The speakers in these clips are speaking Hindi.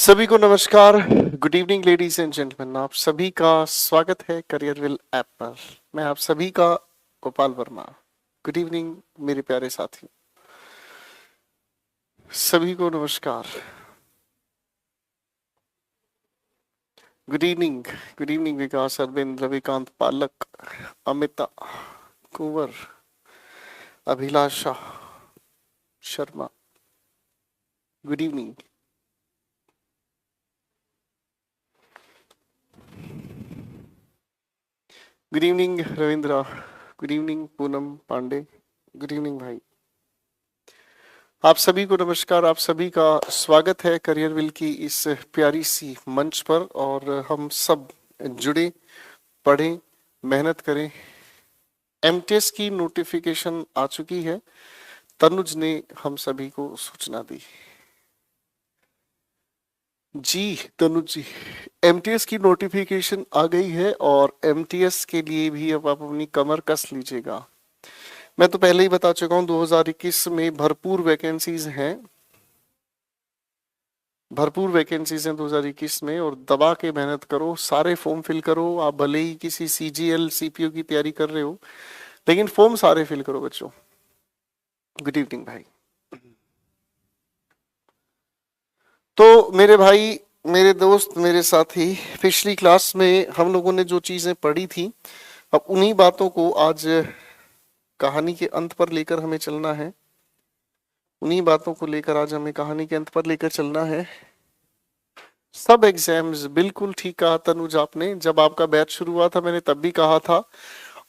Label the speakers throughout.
Speaker 1: सभी को नमस्कार। Good evening ladies and gentleman, आप सभी का स्वागत है करियरविल ऐप पर। मैं आप सभी का गोपाल वर्मा। गुड इवनिंग मेरे प्यारे साथी, सभी को नमस्कार। Good evening, good evening Vikas, Arvind, Ravikant, Palak, Amita, Kunwar, Abhilasha Sharma. Good evening. Good evening Ravindra. Good evening Poonam Pandey. Good evening भाई। आप सभी को नमस्कार, आप सभी का स्वागत है करियरविल की इस प्यारी सी मंच पर। और हम सब जुड़े, पढ़ें, मेहनत करें। एमटीएस की नोटिफिकेशन आ चुकी है, तनुज ने हम सभी को सूचना दी। जी तनुज जी, एमटीएस की नोटिफिकेशन आ गई है और एमटीएस के लिए भी अब आप अपनी कमर कस लीजिएगा। मैं तो पहले ही बता चुका हूं, 2021 में भरपूर वैकेंसीज हैं, भरपूर वैकेंसीज हैं 2021 में। और दबा के मेहनत करो, सारे फॉर्म फिल करो। आप भले ही किसी सीजीएल सीपीओ की तैयारी कर रहे हो, लेकिन फॉर्म सारे फिल करो बच्चों। गुड इवनिंग भाई। तो मेरे भाई, मेरे दोस्त, मेरे साथी, पिछली क्लास में हम लोगों ने जो चीजें पढ़ी थी, अब उन्हीं बातों को आज कहानी के अंत पर लेकर हमें चलना है। उन्हीं बातों को लेकर आज हमें कहानी के अंत पर लेकर चलना है। सब एग्जाम्स, बिल्कुल ठीक कहा तनुज आपने। जब आपका बैच शुरू हुआ था, मैंने तब भी कहा था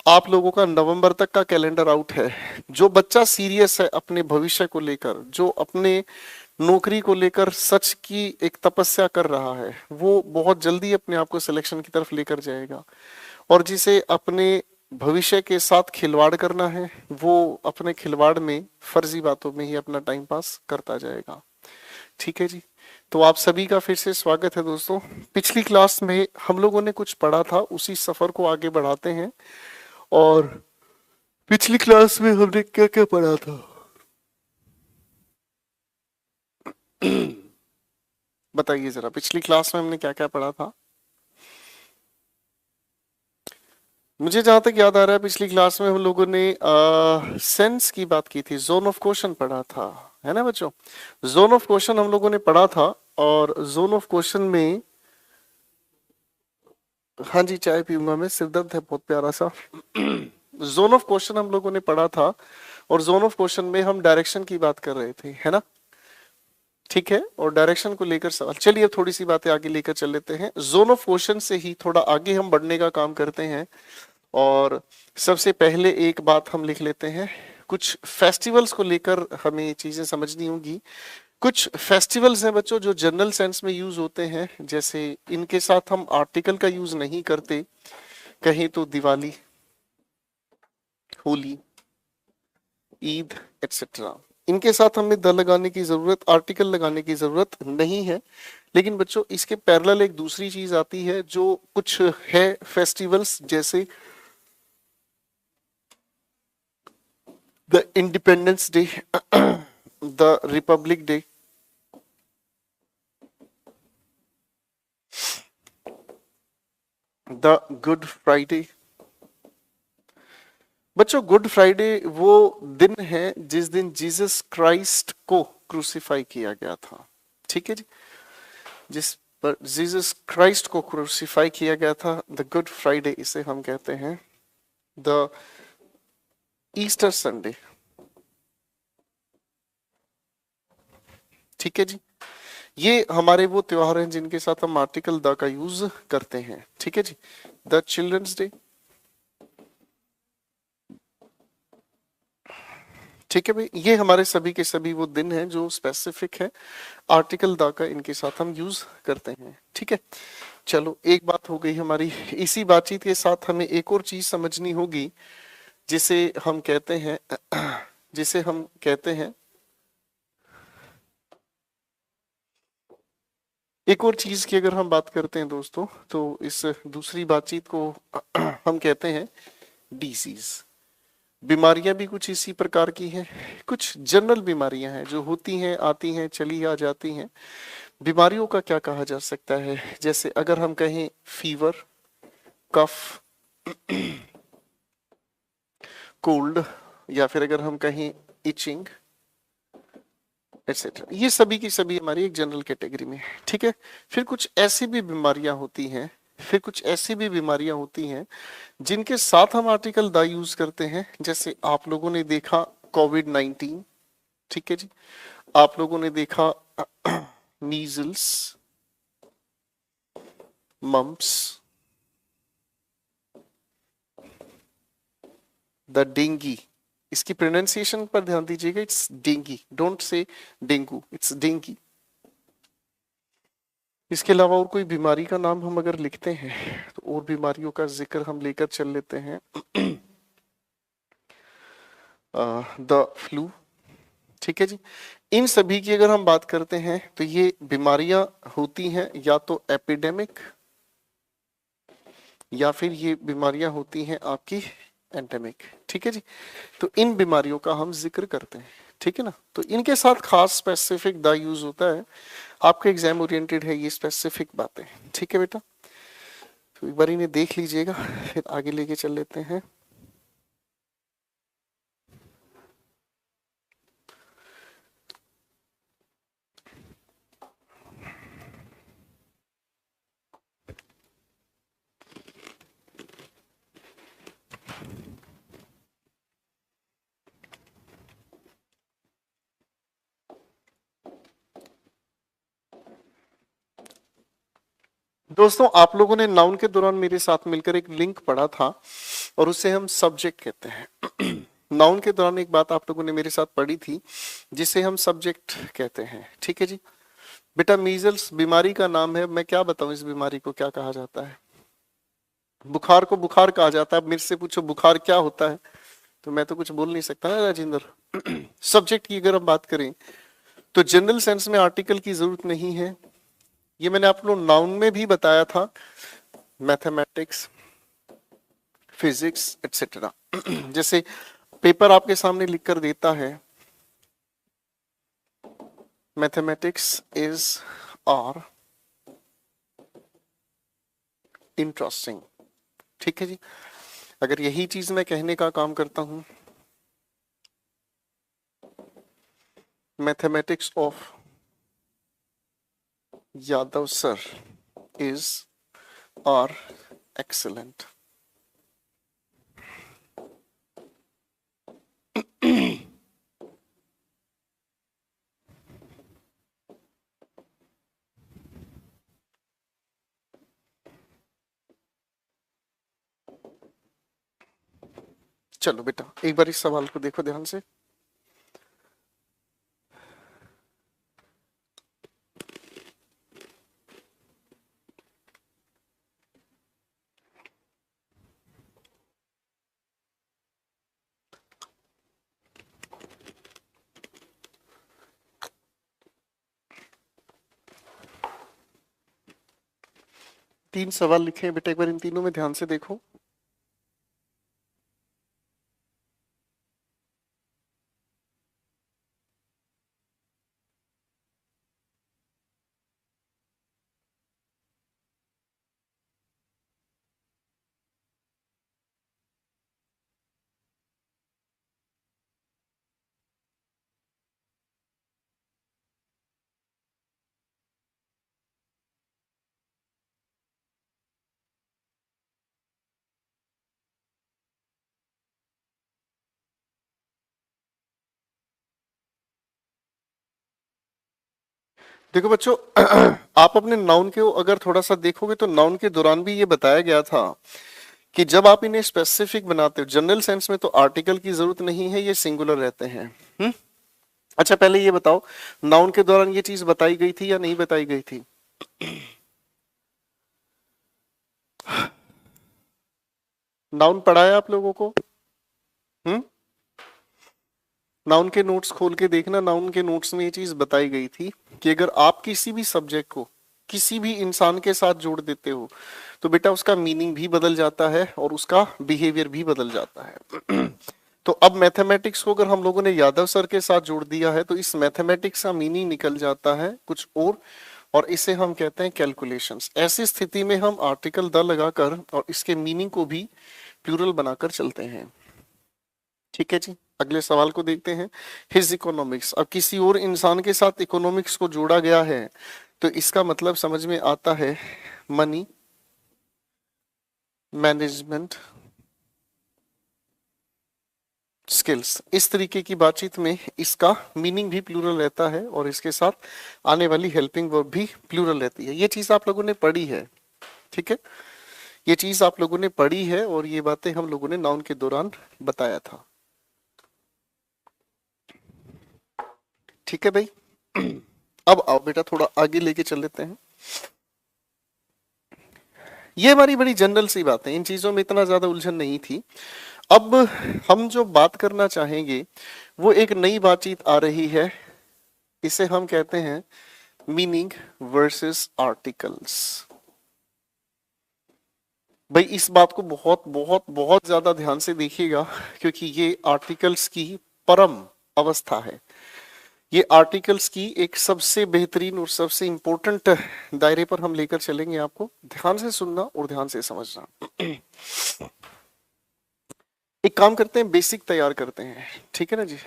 Speaker 1: आप लोगों का नवंबर तक का कैलेंडर आउट है। जो बच्चा सीरियस है अपने भविष्य को लेकर, जो अपने नौकरी को लेकर सच की एक तपस्या कर रहा है, वो बहुत जल्दी अपने आप को सिलेक्शन की तरफ लेकर जाएगा। और जिसे अपने भविष्य के साथ खिलवाड़ करना है, वो अपने खिलवाड़ में, फर्जी बातों में ही अपना टाइम पास करता जाएगा। ठीक है जी। तो आप सभी का फिर से स्वागत है दोस्तों। पिछली क्लास में हम लोगों ने कुछ पढ़ा था, उसी सफर को आगे बढ़ाते हैं। और पिछली क्लास में हमने क्या क्या पढ़ा था? बताइए जरा, पिछली क्लास में हमने क्या क्या पढ़ा था? मुझे जहां तक याद आ रहा है, पिछली क्लास में हम लोगों ने सेंस की बात की थी, जोन ऑफ क्वेश्चन पढ़ा था, है ना बच्चों? जोन ऑफ क्वेश्चन हम लोगों ने पढ़ा था। और जोन ऑफ क्वेश्चन में, हाँ जी चाय पीऊंगा मैं, सिरदर्द है बहुत प्यारा सा। जोन ऑफ क्वेश्चन हम लोगों ने पढ़ा था, और जोन ऑफ क्वेश्चन में हम डायरेक्शन की बात कर रहे थे, है ना? ठीक है, और डायरेक्शन को लेकर सवाल। चलिए अब थोड़ी सी बातें आगे लेकर चल लेते हैं। जोन ऑफ क्वेश्चन से ही थोड़ा आगे हम बढ़ने का काम करते हैं। और सबसे पहले एक बात हम लिख लेते हैं, कुछ फेस्टिवल्स को लेकर हमें ये चीजें समझनी होगी। कुछ फेस्टिवल्स हैं बच्चों जो जनरल सेंस में यूज होते हैं, जैसे इनके साथ हम आर्टिकल का यूज नहीं करते। कहीं तो दिवाली, होली, ईद एक्सेट्रा, इनके साथ हमें द लगाने की जरूरत, आर्टिकल लगाने की जरूरत नहीं है। लेकिन बच्चों इसके पैरेलल एक दूसरी चीज आती है जो कुछ है फेस्टिवल्स, जैसे the independence day, the Republic day, the good Friday. बच्चों गुड फ्राइडे वो दिन है जिस दिन जीसस क्राइस्ट को क्रूसिफाई किया गया था। ठीक है जी, जिस पर जीसस क्राइस्ट को क्रूसिफाई किया गया था, द गुड फ्राइडे इसे हम कहते हैं। The Easter Sunday. ठीक है जी, ये हमारे वो त्योहार हैं जिनके साथ हम आर्टिकल द का यूज करते हैं। ठीक है जी। The children's day. ठीक है भाई, ये हमारे सभी के सभी वो दिन हैं जो स्पेसिफिक है, आर्टिकल द का इनके साथ हम यूज करते हैं। ठीक है, चलो एक बात हो गई हमारी। इसी बातचीत के साथ हमें एक और चीज समझनी होगी, जिसे हम कहते हैं, जिसे हम कहते हैं, एक और चीज की अगर हम बात करते हैं दोस्तों, तो इस दूसरी बातचीत को हम कहते हैं डिसीज। बीमारियां भी कुछ इसी प्रकार की हैं। कुछ जनरल बीमारियां हैं जो होती हैं, आती हैं, चली आ जाती हैं। बीमारियों का क्या कहा जा सकता है? जैसे अगर हम कहें फीवर, कफ, कोल्ड, या फिर अगर हम कहें इचिंग एटसेट्रा, ये सभी की सभी हमारी एक जनरल कैटेगरी में है। ठीक है। फिर कुछ ऐसी भी बीमारियां होती हैं, जिनके साथ हम आर्टिकल द यूज करते हैं। जैसे आप लोगों ने देखा कोविड-19, ठीक है जी। आप लोगों ने देखा मीजल्स, मम्प्स, द डेंगी। इसकी प्रोनाउंसिएशन पर ध्यान दीजिएगा, it's dinghy, don't say dengue, it's dinghy. इसके अलावा और कोई बीमारी का नाम हम अगर लिखते हैं तो और बीमारियों का जिक्र हम लेकर चल लेते हैं। द फ्लू, ठीक है जी। इन सभी की अगर हम बात करते हैं तो ये बीमारियां होती हैं या तो एपिडेमिक, या फिर ये बीमारियां होती हैं आपकी एंडेमिक। ठीक है जी। तो इन बीमारियों का हम जिक्र करते हैं, ठीक है ना। तो इनके साथ खास स्पेसिफिक द यूज होता है। आपका एग्जाम ओरिएंटेड है ये स्पेसिफिक बातें, ठीक है बेटा। तो एक बार इन्हें देख लीजिएगा, फिर आगे लेके चल लेते हैं। दोस्तों, आप लोगों ने नाउन के दौरान मेरे साथ मिलकर एक लिंक पढ़ा था और उसे हम सब्जेक्ट कहते हैं। नाउन के दौरान एक बात आप लोगों ने मेरे साथ पढ़ी थी जिसे हम सब्जेक्ट कहते हैं, ठीक है जी। बेटा, मीजल्स बीमारी का नाम है, मैं क्या बताऊं इस बीमारी को क्या कहा जाता है? बुखार को बुखार कहा जाता है। अब मेरे से पूछो बुखार क्या होता है, तो मैं तो कुछ बोल नहीं सकता ना राजेंद्र। सब्जेक्ट की अगर हम बात करें तो जनरल सेंस में आर्टिकल की जरूरत नहीं है। ये मैंने आप लोग नाउन में भी बताया था, मैथमेटिक्स, फिजिक्स एटसेट्रा। जैसे पेपर आपके सामने लिखकर देता है, मैथमेटिक्स इज आर इंटरेस्टिंग, ठीक है जी। अगर यही चीज मैं कहने का काम करता हूं, mathematics of Yadav sir is are excellent. चलो बेटा, एक बार इस सवाल को देखो ध्यान से। तीन सवाल लिखे हैं बेटा, एक बार इन तीनों में ध्यान से देखो। देखो बच्चों, आप अपने नाउन के अगर थोड़ा सा देखोगे तो नाउन के दौरान भी ये बताया गया था कि जब आप इन्हें स्पेसिफिक बनाते हो, जनरल सेंस में तो आर्टिकल की जरूरत नहीं है, ये सिंगुलर रहते हैं। अच्छा, पहले ये बताओ, नाउन के दौरान ये चीज बताई गई थी या नहीं बताई गई थी? नाउन पढ़ाया आप लोगों को? नाउन के नोट्स खोल के देखना, नाउन के नोट्स में ये चीज बताई गई थी कि अगर आप किसी भी सब्जेक्ट को किसी भी इंसान के साथ जोड़ देते हो तो बेटा उसका मीनिंग भी बदल जाता है और उसका बिहेवियर भी बदल जाता है। तो अब मैथमेटिक्स को अगर हम लोगों ने यादव सर के साथ जोड़ दिया है तो इस मैथमेटिक्स का मीनिंग निकल जाता है कुछ और और इसे हम कहते हैं कैलकुलेशंस। ऐसी स्थिति में हम आर्टिकल द लगाकर और इसके मीनिंग को भी प्लूरल बनाकर चलते हैं। ठीक है जी, अगले सवाल को देखते हैं। हिज इकोनॉमिक्स, अब किसी और इंसान के साथ इकोनॉमिक्स को जोड़ा गया है तो इसका मतलब समझ में आता है मनी मैनेजमेंट स्किल्स। इस तरीके की बातचीत में इसका मीनिंग भी प्लूरल रहता है और इसके साथ आने वाली हेल्पिंग वर्ब भी प्लूरल रहती है। ये चीज आप लोगों ने पढ़ी है, ठीक है, ये चीज आप लोगों ने पढ़ी है और ये बातें हम लोगों ने नाउन के दौरान बताया था। ठीक है भाई, अब आओ बेटा थोड़ा आगे लेके चल लेते हैं। ये हमारी बड़ी जनरल सी बात है, इन चीजों में इतना ज्यादा उलझन नहीं थी। अब हम जो बात करना चाहेंगे वो एक नई बातचीत आ रही है, इसे हम कहते हैं मीनिंग वर्सेस आर्टिकल्स। भाई इस बात को बहुत बहुत बहुत ज्यादा ध्यान से देखिएगा क्योंकि ये आर्टिकल्स की परम अवस्था है। ये आर्टिकल्स की एक सबसे बेहतरीन और सबसे इंपॉर्टेंट दायरे पर हम लेकर चलेंगे। आपको ध्यान से सुनना और ध्यान से समझना। एक काम करते हैं, बेसिक तैयार करते हैं, ठीक है ना जी।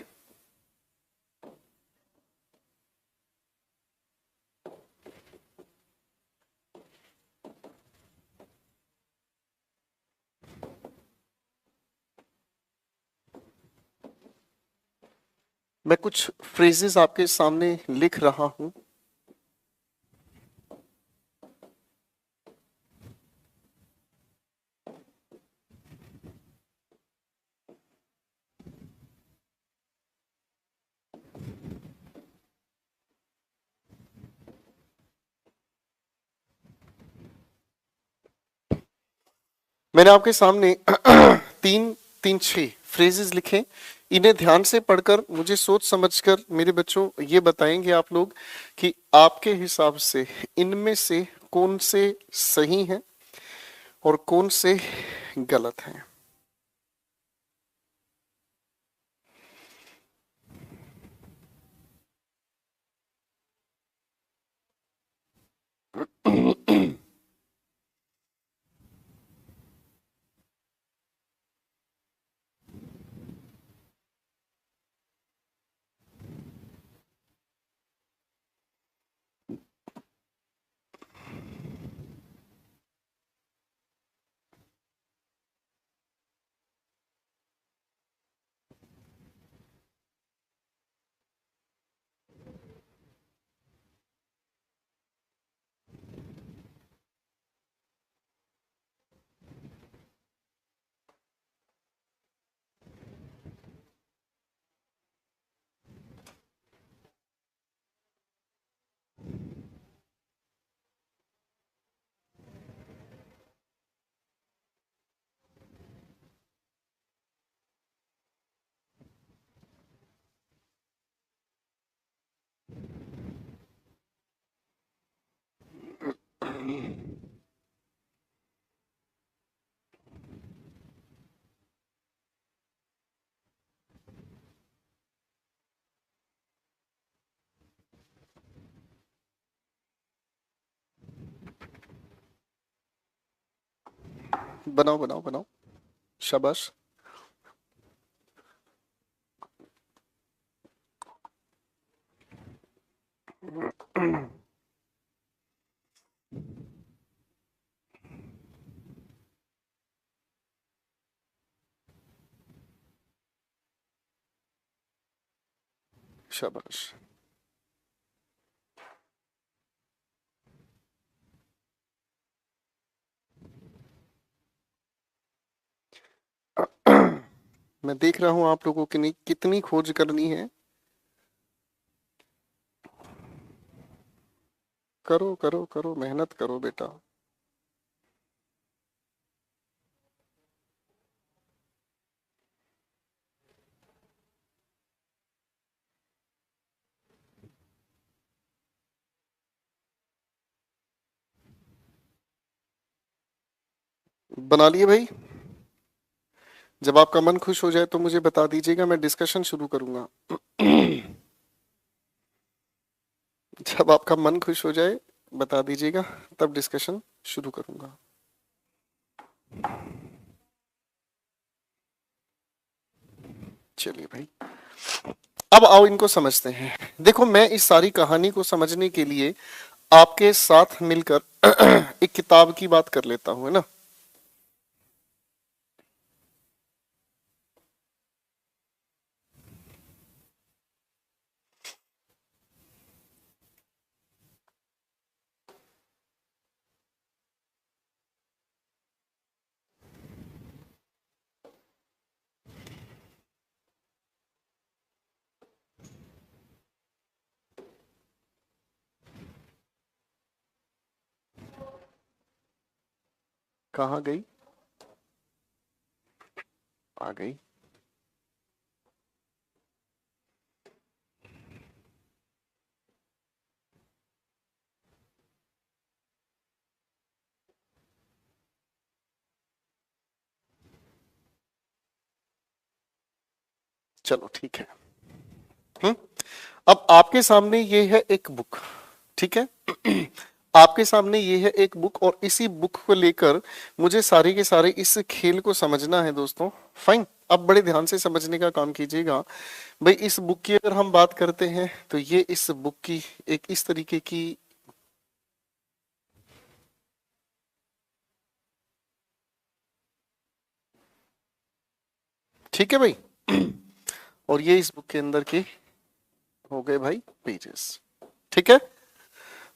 Speaker 1: मैं कुछ फ्रेजेस आपके सामने लिख रहा हूं। मैंने आपके सामने तीन तीन छह फ्रेजेस लिखे। इन्हें ध्यान से पढ़कर मुझे सोच समझकर मेरे बच्चों ये बताएंगे आप लोग कि आपके हिसाब से इनमें से कौन से सही हैं और कौन से गलत हैं। बनाओ बनाओ बनाओ, शाबाश। शाबाश। मैं देख रहा हूं आप लोगों की कितनी खोज करनी है। करो करो करो, मेहनत करो बेटा। बना लिए भाई? जब आपका मन खुश हो जाए तो मुझे बता दीजिएगा, मैं डिस्कशन शुरू करूंगा। जब आपका मन खुश हो जाए बता दीजिएगा, तब डिस्कशन शुरू करूंगा। चलिए भाई, अब आओ इनको समझते हैं। देखो, मैं इस सारी कहानी को समझने के लिए आपके साथ मिलकर एक किताब की बात कर लेता हूं, है ना। कहाँ गई? आ गई। चलो ठीक है। हम्म अब आपके सामने ये है एक बुक, ठीक है। आपके सामने ये है एक बुक, और इसी बुक को लेकर मुझे सारे के सारे इस खेल को समझना है दोस्तों। फाइन, अब बड़े ध्यान से समझने का काम कीजिएगा। भाई, इस बुक की अगर हम बात करते हैं तो ये इस बुक की एक इस तरीके की, ठीक है भाई। और ये इस बुक के अंदर के हो गए भाई पेजेस, ठीक है।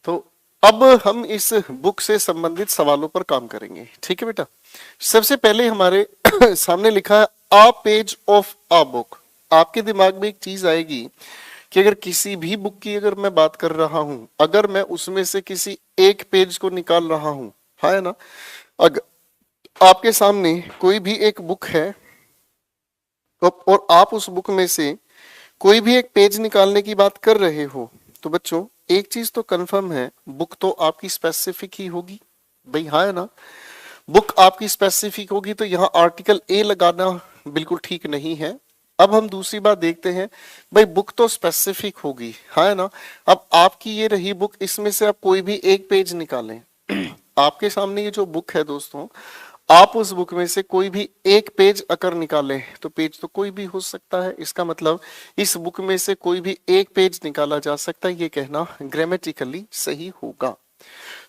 Speaker 1: तो अब हम इस बुक से संबंधित सवालों पर काम करेंगे, ठीक है बेटा। सबसे पहले हमारे सामने लिखा है a page of a book. आपके दिमाग में एक चीज आएगी कि अगर किसी भी बुक की अगर मैं बात कर रहा हूं, अगर मैं उसमें से किसी एक पेज को निकाल रहा हूं, है ना। अगर आपके सामने कोई भी एक बुक है और आप उस बुक में से कोई भी एक पेज निकालने की बात कर रहे हो, तो बच्चों एक चीज तो कंफर्म है, बुक तो आपकी स्पेसिफिक ही होगी भाई, हाँ है ना। बुक आपकी स्पेसिफिक होगी, तो यहाँ आर्टिकल ए लगाना बिल्कुल ठीक नहीं है। अब हम दूसरी बात देखते हैं, भाई बुक तो स्पेसिफिक होगी, हाँ है ना। अब आपकी ये रही बुक, इसमें से आप कोई भी एक पेज निकालें। आपके सामने ये जो बुक है दोस्तों, आप उस बुक में से कोई भी एक पेज अगर निकालें, तो पेज तो कोई भी हो सकता है। इसका मतलब इस बुक में से कोई भी एक पेज निकाला जा सकता है, ये कहना ग्रामेटिकली सही होगा।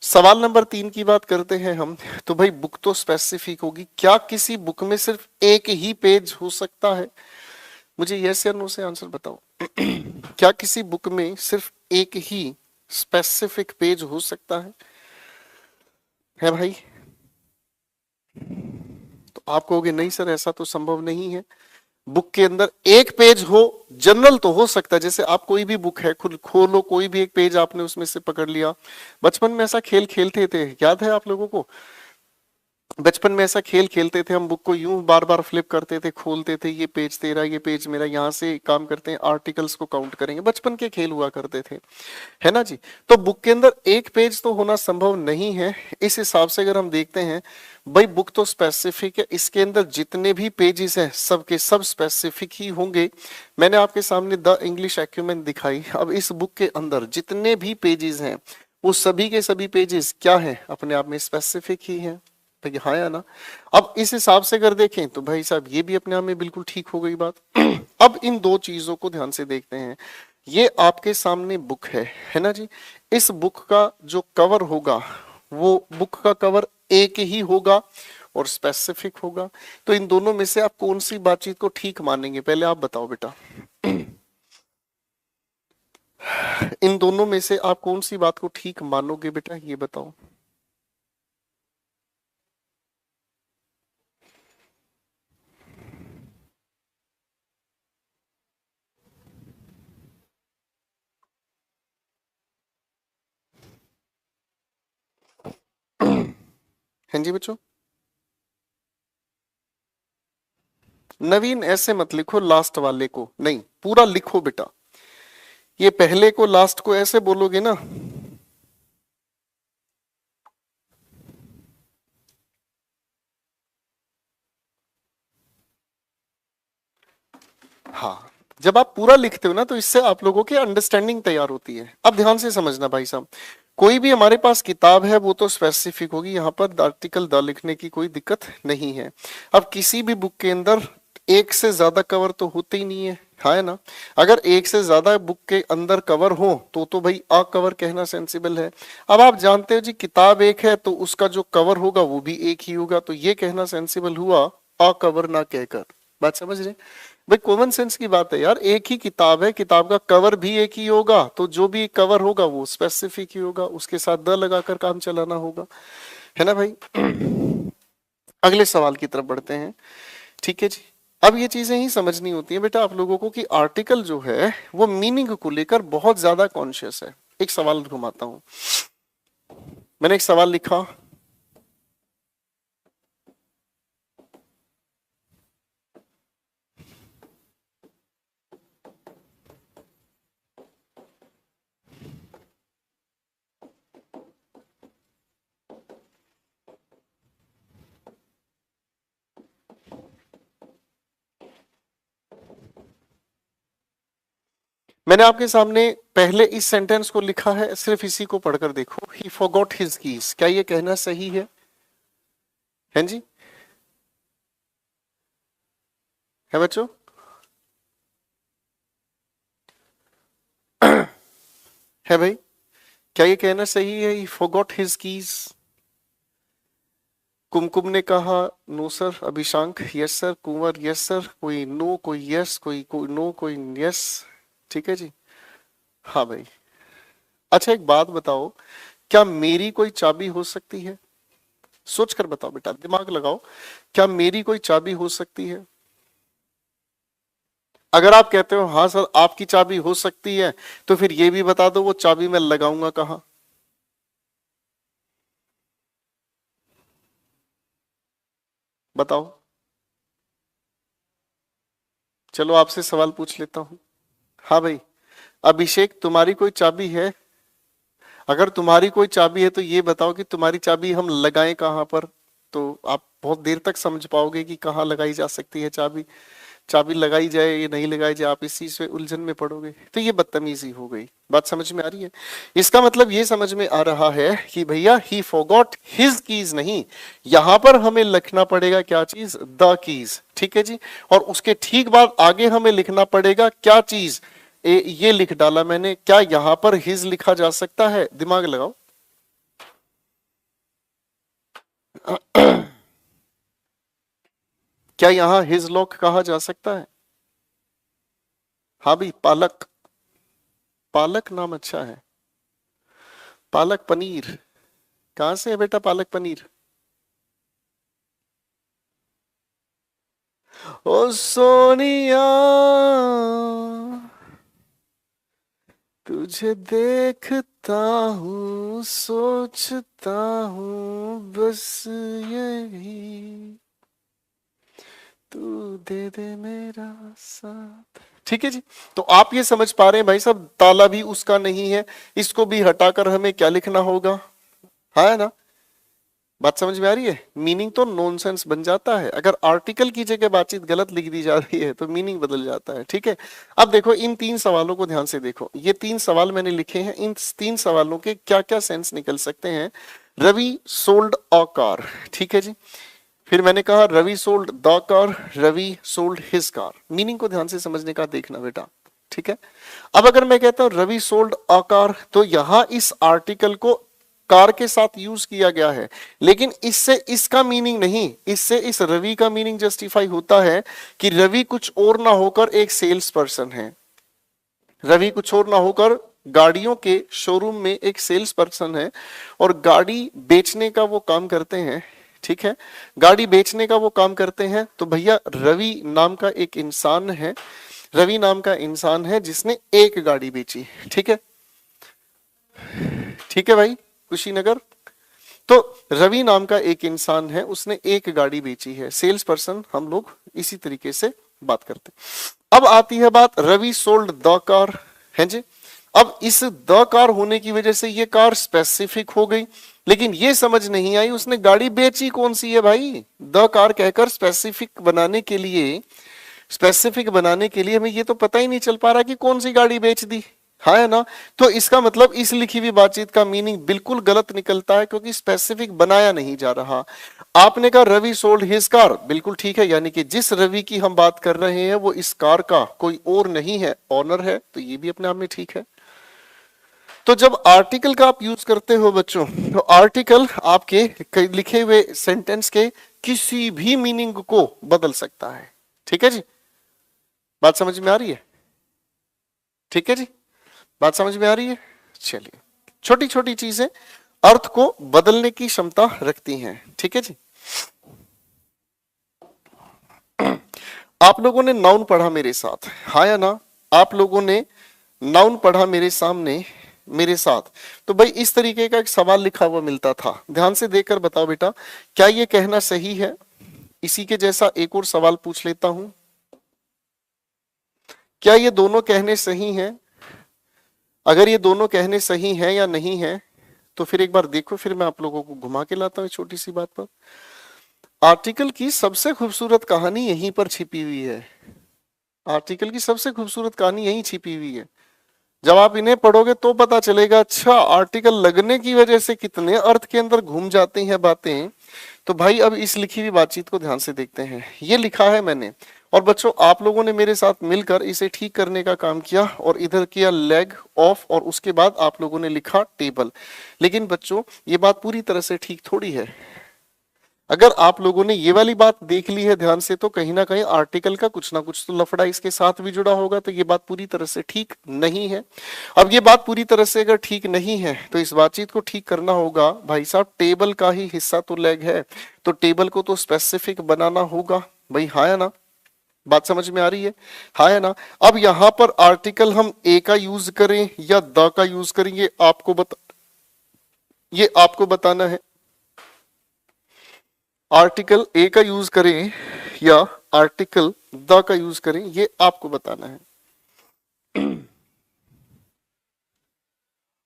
Speaker 1: सवाल नंबर 3 की बात करते हैं हम, तो भाई बुक तो स्पेसिफिक होगी, क्या किसी बुक में सिर्फ एक ही पेज हो सकता है? मुझे यस या नो से आंसर बताओ। क्या किसी बुक में सिर्फ एक ही स्पेसिफिक पेज हो सकता है भाई? तो आप कहोगे नहीं सर, ऐसा तो संभव नहीं है। बुक के अंदर एक पेज हो, जनरल तो हो सकता है, जैसे आप कोई भी बुक है खुद खोलो, कोई भी एक पेज आपने उसमें से पकड़ लिया। बचपन में ऐसा खेल खेलते थे, याद है आप लोगों को? बचपन में ऐसा खेल खेलते थे, हम बुक को यूं बार बार फ्लिप करते थे, खोलते थे, ये पेज तेरा, ये पेज मेरा, यहाँ से काम करते हैं, आर्टिकल्स को काउंट करेंगे, बचपन के खेल हुआ करते थे, है ना जी। तो बुक के अंदर एक पेज तो होना संभव नहीं है। इस हिसाब से अगर हम देखते हैं, भाई बुक तो स्पेसिफिक है, इसके अंदर जितने भी पेजेस हैं सब के सब स्पेसिफिक ही होंगे। मैंने आपके सामने द इंग्लिश एक्यूमेन दिखाई। अब इस बुक के अंदर जितने भी पेजेस हैं, वो सभी के सभी पेजेस क्या है, अपने आप में स्पेसिफिक ही है, तो हाँ या ना। अब इस हिसाब से अगर देखें तो भाई साहब ये भी अपने आप में बिल्कुल ठीक हो गई बात। अब इन दो चीजों को ध्यान से देखते हैं। ये आपके सामने बुक है ना जी। इस बुक का जो कवर होगा, वो बुक का कवर एक ही होगा और स्पेसिफिक होगा। तो इन दोनों में से आप कौन सी बातचीत को ठीक मानेंगे, पहले आप बताओ बेटा। इन दोनों में से आप कौन सी बात को ठीक मानोगे बेटा, ये बताओ। हाँ जी बच्चों। नवीन ऐसे मत लिखो, लास्ट वाले को नहीं, पूरा लिखो बेटा। ये पहले को लास्ट को ऐसे बोलोगे ना। हाँ, जब आप पूरा लिखते हो ना, तो इससे आप लोगों की अंडरस्टैंडिंग तैयार होती है। अब ध्यान से समझना भाई साहब, कोई भी हमारे पास किताब है वो तो स्पेसिफिक होगी, यहाँ पर आर्टिकल द लिखने की कोई दिक्कत नहीं है। अब किसी भी बुक के अंदर एक से ज्यादा कवर तो होते ही नहीं है ना। अगर एक से ज्यादा बुक के अंदर कवर हो तो भाई अ कवर कहना सेंसिबल है। अब आप जानते हो जी किताब एक है तो उसका जो कवर होगा वो भी एक ही होगा, तो ये कहना सेंसिबल हुआ अ कवर ना कहकर। बात समझ रहे? भाई कॉमन सेंस की बात है यार, एक ही किताब है, किताब का कवर भी एक ही होगा, तो जो भी कवर होगा वो स्पेसिफिक ही होगा, उसके साथ द लगाकर काम चलाना होगा, है ना भाई। अगले सवाल की तरफ बढ़ते हैं। ठीक है जी, अब ये चीजें ही समझनी होती है बेटा आप लोगों को कि आर्टिकल जो है वो मीनिंग को लेकर बहुत ज्यादा कॉन्शियस है। एक सवाल घुमाता हूं, मैंने एक सवाल लिखा, मैंने आपके सामने पहले इस सेंटेंस को लिखा है, सिर्फ इसी को पढ़कर देखो। ही फॉरगॉट हिज कीज, क्या ये कहना सही है? हैं जी, है बच्चों? है भाई, क्या ये कहना सही है? He forgot his keys. Kumkum ने कहा no sir. Abhishank yes sir. Kunwar yes sir. कोई नो, कोई यस, कोई नो, कोई यस। ठीक है जी, हाँ भाई। अच्छा एक बात बताओ, क्या मेरी कोई चाबी हो सकती है? सोच कर बताओ बेटा, दिमाग लगाओ, क्या मेरी कोई चाबी हो सकती है? अगर आप कहते हो हाँ सर आपकी चाबी हो सकती है, तो फिर ये भी बता दो वो चाबी मैं लगाऊंगा कहां? बताओ। चलो आपसे सवाल पूछ लेता हूं। हाँ भाई, अभिषेक तुम्हारी कोई चाबी है? अगर तुम्हारी कोई चाबी है तो ये बताओ कि तुम्हारी चाबी हम लगाएं कहां पर, तो आप बहुत देर तक समझ पाओगे कि कहाँ लगाई जा सकती है चाबी। चाबी लगाई जाए या नहीं लगाई जाए, आप इस चीज पे उलझन में पड़ोगे, तो ये बदतमीजी हो गई। बात समझ में आ रही है? इसका मतलब ये समझ में आ रहा है कि भैया ही फॉरगॉट हिज कीज नहीं, यहां पर हमें लिखना पड़ेगा क्या चीज? The keys. ठीक है जी, और उसके ठीक बाद आगे हमें लिखना पड़ेगा क्या चीज? ये लिख डाला मैंने। क्या यहां पर हिज लिखा जा सकता है? दिमाग लगाओ। क्या यहां हिज लॉक कहा जा सकता है? हाँ भाई, पालक। पालक नाम अच्छा है। पालक पनीर, कहां से है बेटा पालक पनीर? ओ सोनिया तुझे देखता हूँ सोचता हूँ बस यही, तू दे दे मेरा साथ। ठीक है जी, तो आप ये समझ पा रहे हैं भाई साहब, ताला भी उसका नहीं है, इसको भी हटाकर हमें क्या लिखना होगा? हाँ है ना? बात समझ में आ रही है? मीनिंग तो नॉनसेंस बन जाता है, अगर आर्टिकल की जगह बातचीत गलत लिख दी जा रही है तो मीनिंग बदल जाता है। ठीक है, अब देखो इन तीन सवालों को ध्यान से देखो, ये तीन सवाल मैंने लिखे हैं, इन तीन सवालों के क्या क्या सेंस निकल सकते हैं। रवि सोल्ड अ कार, ठीक है जी। फिर मैंने कहा Ravi sold the car, Ravi sold his car. Meaning को ध्यान से समझने का देखना बेटा। ठीक है, अब अगर मैं कहता हूं रवि सोल्ड अ कार, तो यहां इस आर्टिकल को कार के साथ यूज किया गया है, लेकिन इससे इसका मीनिंग नहीं, इससे इस रवि का मीनिंग जस्टिफाई होता है कि रवि कुछ और ना होकर एक सेल्स पर्सन है। रवि कुछ और ना होकर गाड़ियों के शोरूम में एक सेल्स पर्सन है और गाड़ी बेचने का वो काम करते हैं। ठीक है, गाड़ी बेचने का वो काम करते हैं, तो भैया रवि नाम का एक इंसान है, रवि नाम का इंसान है जिसने एक गाड़ी बेची। ठीक है, ठीक है भाई कुशीनगर। तो रवि नाम का एक इंसान है, उसने एक गाड़ी बेची है, सेल्स पर्सन हम लोग इसी तरीके से बात करते हैं। अब आती है बात रवि सोल्ड द कार, है जी। अब इस द कार होने की वजह से ये कार स्पेसिफिक हो गई, लेकिन ये समझ नहीं आई उसने गाड़ी बेची कौन सी है भाई। द कार कहकर स्पेसिफिक बनाने के लिए, स्पेसिफिक बनाने के लिए हमें ये तो पता ही नहीं चल पा रहा कि कौन सी गाड़ी बेच दी। हाँ है ना। तो इसका मतलब इस लिखी हुई बातचीत का मीनिंग बिल्कुल गलत निकलता है, क्योंकि स्पेसिफिक बनाया नहीं जा रहा। आपने कहा रवि सोल्ड हिज कार, बिल्कुल ठीक है, यानी कि जिस रवि की हम बात कर रहे हैं वो इस कार का कोई और नहीं है, ऑनर है, तो ये भी अपने आप में ठीक है। तो जब आर्टिकल का आप यूज करते हो बच्चों, तो आर्टिकल आपके लिखे हुए सेंटेंस के किसी भी मीनिंग को बदल सकता है। ठीक है जी, बात समझ में आ रही है? ठीक है जी, बात समझ में आ रही है? चलिए, छोटी छोटी चीजें अर्थ को बदलने की क्षमता रखती हैं। ठीक है जी। आप लोगों ने नाउन पढ़ा मेरे साथ, हाँ या ना? आप लोगों ने नाउन पढ़ा मेरे सामने मेरे साथ। तो भाई इस तरीके का एक सवाल लिखा हुआ मिलता था, ध्यान से देखकर बताओ बेटा, क्या ये कहना सही है? इसी के जैसा एक और सवाल पूछ लेता हूं, क्या ये दोनों कहने सही हैं? अगर ये दोनों कहने सही हैं या नहीं है, तो फिर एक बार देखो, फिर मैं आप लोगों को घुमा के लाता हूं छोटी सी बात पर। आर्टिकल की सबसे खूबसूरत कहानी यहीं पर छिपी हुई है। आर्टिकल की सबसे खूबसूरत कहानी यहीं छिपी हुई है। जब आप इन्हें पढ़ोगे तो पता चलेगा, अच्छा आर्टिकल लगने की वजह से कितने अर्थ के अंदर घूम जाती हैं बातें। तो भाई अब इस लिखी हुई बातचीत को ध्यान से देखते हैं। ये लिखा है मैंने, और बच्चों आप लोगों ने मेरे साथ मिलकर इसे ठीक करने का काम किया, और इधर किया लेग ऑफ, और उसके बाद आप लोगों ने लिखा टेबल। लेकिन बच्चों ये बात पूरी तरह से ठीक थोड़ी है। अगर आप लोगों ने ये वाली बात देख ली है ध्यान से, तो कहीं ना कहीं आर्टिकल का कुछ ना कुछ तो लफड़ा इसके साथ भी जुड़ा होगा, तो ये बात पूरी तरह से ठीक नहीं है। अब ये बात पूरी तरह से अगर ठीक नहीं है, तो इस बातचीत को ठीक करना होगा। भाई साहब टेबल का ही हिस्सा तो लेग है, तो टेबल को तो स्पेसिफिक बनाना होगा भाई, हाँ है ना? बात समझ में आ रही है? हाँ है ना? अब यहां पर आर्टिकल हम ए का यूज करें या द का यूज करें, ये आपको बताना है। आर्टिकल ए का यूज करें या आर्टिकल द का यूज करें, ये आपको बताना है।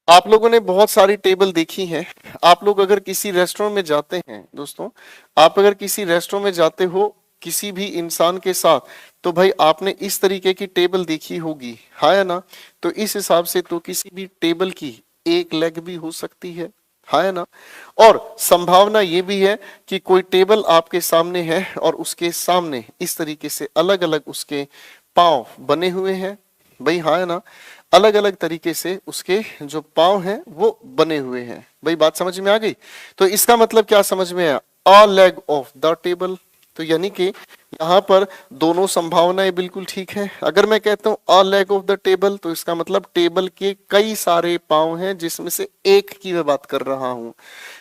Speaker 1: आप लोगों ने बहुत सारी टेबल देखी हैं। आप लोग अगर किसी रेस्टोरेंट में जाते हैं दोस्तों, आप अगर किसी रेस्टोरेंट में जाते हो किसी भी इंसान के साथ, तो भाई आपने इस तरीके की टेबल देखी होगी, हाँ या ना? तो इस हिसाब से तो किसी भी टेबल की एक लेग भी हो सकती है, हाँ है ना? और संभावना ये भी है कि कोई टेबल आपके सामने है और उसके सामने इस तरीके से अलग अलग उसके पांव बने हुए हैं, भाई हाँ है ना? अलग अलग तरीके से उसके जो पांव हैं वो बने हुए हैं। भाई बात समझ में आ गई? तो इसका मतलब क्या समझ में आया? A leg of the table. तो यानी कि यहाँ पर दोनों संभावनाएं बिल्कुल ठीक है। अगर मैं कहता हूं a leg of the table, तो इसका मतलब टेबल के कई सारे पांव हैं जिसमें से एक की मैं बात कर रहा हूं।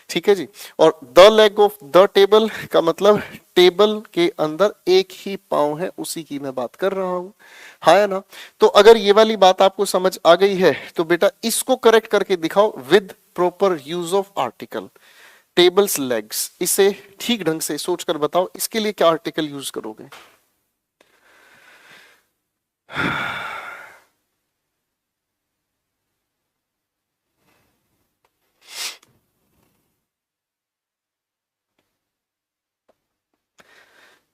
Speaker 1: ठीक है जी। और the leg of the table का मतलब टेबल के अंदर एक ही पांव है, उसी की मैं बात कर रहा हूं, हाँ है ना? तो अगर ये वाली बात आपको समझ आ गई है, तो बेटा इसको करेक्ट करके दिखाओ with proper use of article. Tables legs, इसे ठीक ढंग से सोचकर बताओ, इसके लिए क्या आर्टिकल यूज करोगे?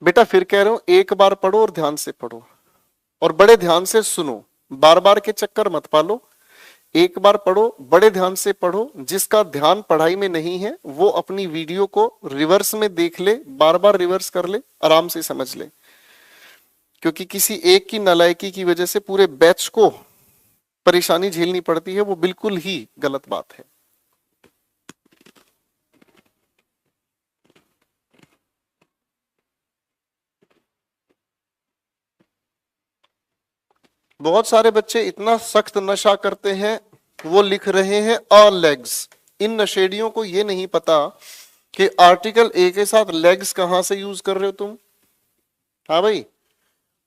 Speaker 1: बेटा फिर कह रहा हूं, एक बार पढ़ो और ध्यान से पढ़ो, और बड़े ध्यान से सुनो, बार बार के चक्कर मत पालो। एक बार पढ़ो, बड़े ध्यान से पढ़ो। जिसका ध्यान पढ़ाई में नहीं है वो अपनी वीडियो को रिवर्स में देख ले, बार बार रिवर्स कर ले, आराम से समझ ले। क्योंकि किसी एक की नालायकी की वजह से पूरे बैच को परेशानी झेलनी पड़ती है, वो बिल्कुल ही गलत बात है। बहुत सारे बच्चे इतना सख्त नशा करते हैं, वो लिख रहे हैं अ लेग्स। इन नशेड़ियों को ये नहीं पता कि आर्टिकल ए के साथ लेग्स कहां से यूज कर रहे हो तुम। हाँ भाई,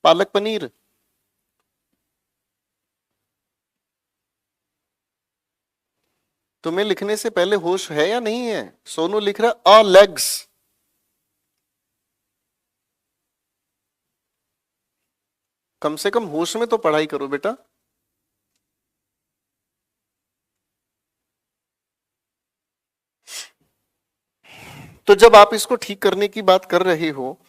Speaker 1: पालक पनीर। तुम्हें लिखने से पहले होश है या नहीं है? सोनू लिख रहा अ लेग्स। कम से कम होश में तो पढ़ाई करो बेटा। तो जब आप इसको ठीक करने की बात कर रहे हो,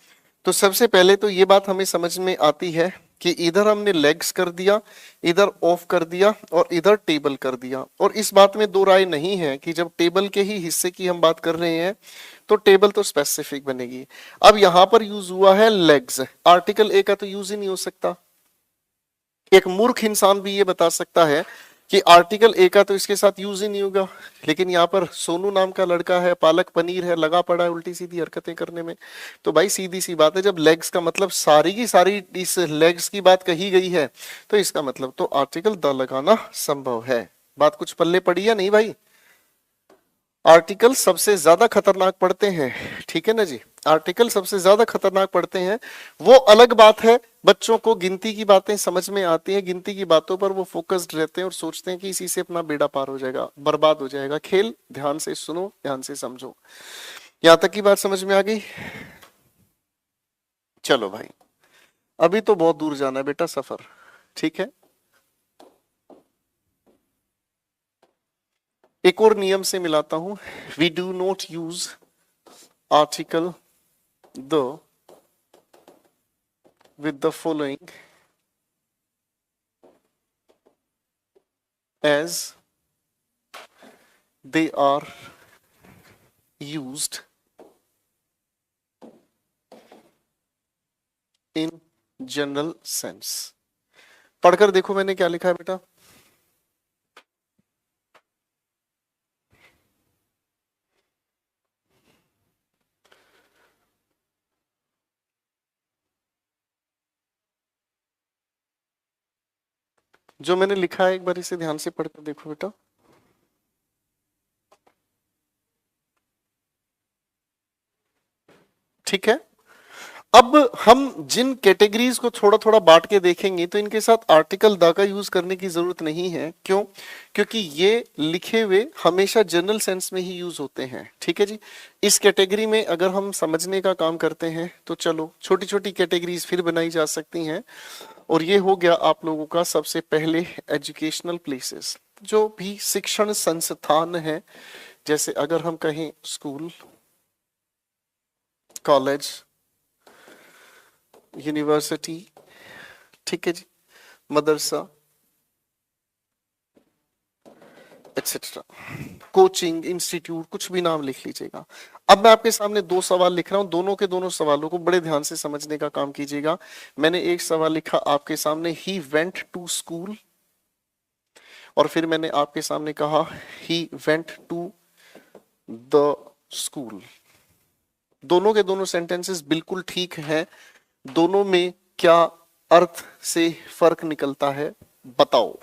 Speaker 1: तो सबसे पहले तो ये बात हमें समझ में आती है कि इधर हमने लेग्स कर दिया, इधर ऑफ कर दिया और इधर टेबल कर दिया। और इस बात में दो राय नहीं है कि जब टेबल के ही हिस्से की हम बात कर रहे हैं तो टेबल तो स्पेसिफिक बनेगी। अब यहां पर यूज हुआ है लेग्स, आर्टिकल ए का तो यूज ही नहीं हो सकता। एक मूर्ख इंसान भी ये बता सकता है कि आर्टिकल ए का तो इसके साथ यूज ही नहीं होगा, लेकिन यहाँ पर सोनू नाम का लड़का है, पालक पनीर है, लगा पड़ा है उल्टी सीधी हरकतें करने में। तो भाई सीधी सी बात है, जब लेग्स का मतलब सारी की सारी इस लेग्स की बात कही गई है तो इसका मतलब तो आर्टिकल द लगाना संभव है। बात कुछ पल्ले पड़ी या नहीं भाई? आर्टिकल सबसे ज्यादा खतरनाक पड़ते हैं, ठीक है ना जी, आर्टिकल सबसे ज्यादा खतरनाक पड़ते हैं। वो अलग बात है, बच्चों को गिनती की बातें समझ में आती हैं, गिनती की बातों पर वो फोकस्ड रहते हैं और सोचते हैं कि इसी से अपना बेड़ा पार हो जाएगा, बर्बाद हो जाएगा। खेल ध्यान से सुनो, ध्यान से समझो। यहां तक की बात समझ में आ गई? चलो भाई, अभी तो बहुत दूर जाना है बेटा सफर, ठीक है। एक और नियम से मिलाता हूं, we do not use article the with the following as they are used in general sense। पढ़कर देखो मैंने क्या लिखा है बेटा। जो मैंने लिखा है एक बार इसे ध्यान से पढ़कर देखो बेटा। ठीक है। अब हम जिन कैटेगरीज को थोड़ा थोड़ा बांट के देखेंगे तो इनके साथ आर्टिकल द का यूज करने की जरूरत नहीं है। क्यों? क्योंकि ये लिखे हुए हमेशा जनरल सेंस में ही यूज होते हैं। ठीक है जी। इस कैटेगरी में अगर हम समझने का काम करते हैं तो चलो छोटी छोटी कैटेगरीज फिर बनाई जा सकती हैं। और ये हो गया आप लोगों का सबसे पहले एजुकेशनल प्लेसेस, जो भी शिक्षण संस्थान है। जैसे अगर हम कहें स्कूल, कॉलेज, यूनिवर्सिटी, ठीक है जी, मदरसा, एक्सेट्रा, कोचिंग इंस्टीट्यूट, कुछ भी नाम लिख लीजिएगा। अब मैं आपके सामने दो सवाल लिख रहा हूं, दोनों के दोनों सवालों को बड़े ध्यान से समझने का काम कीजिएगा। मैंने एक सवाल लिखा आपके सामने, ही वेंट टू स्कूल, और फिर मैंने आपके सामने कहा he went to the school. दोनों के दोनों सेंटेंसेस बिल्कुल ठीक हैं। दोनों में क्या अर्थ से फर्क निकलता है बताओ।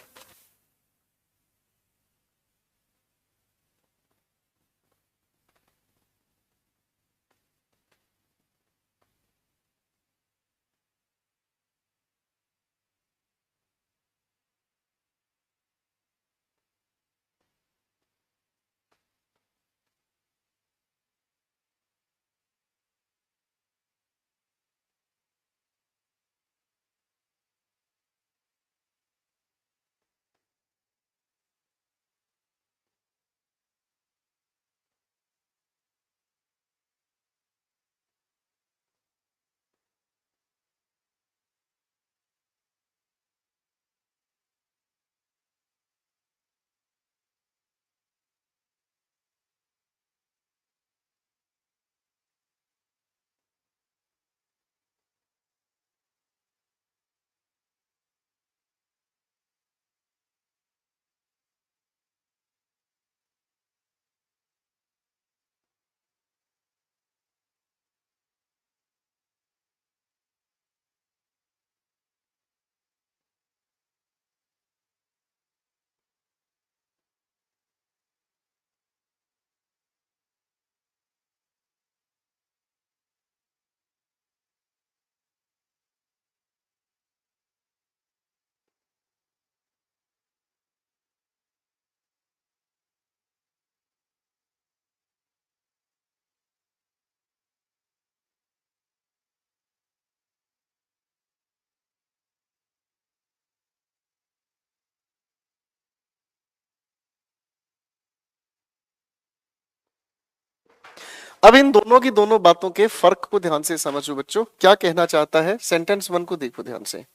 Speaker 1: अब इन दोनों की दोनों बातों के फर्क को ध्यान से समझो बच्चों, क्या कहना चाहता है। सेंटेंस वन को देखो ध्यान से।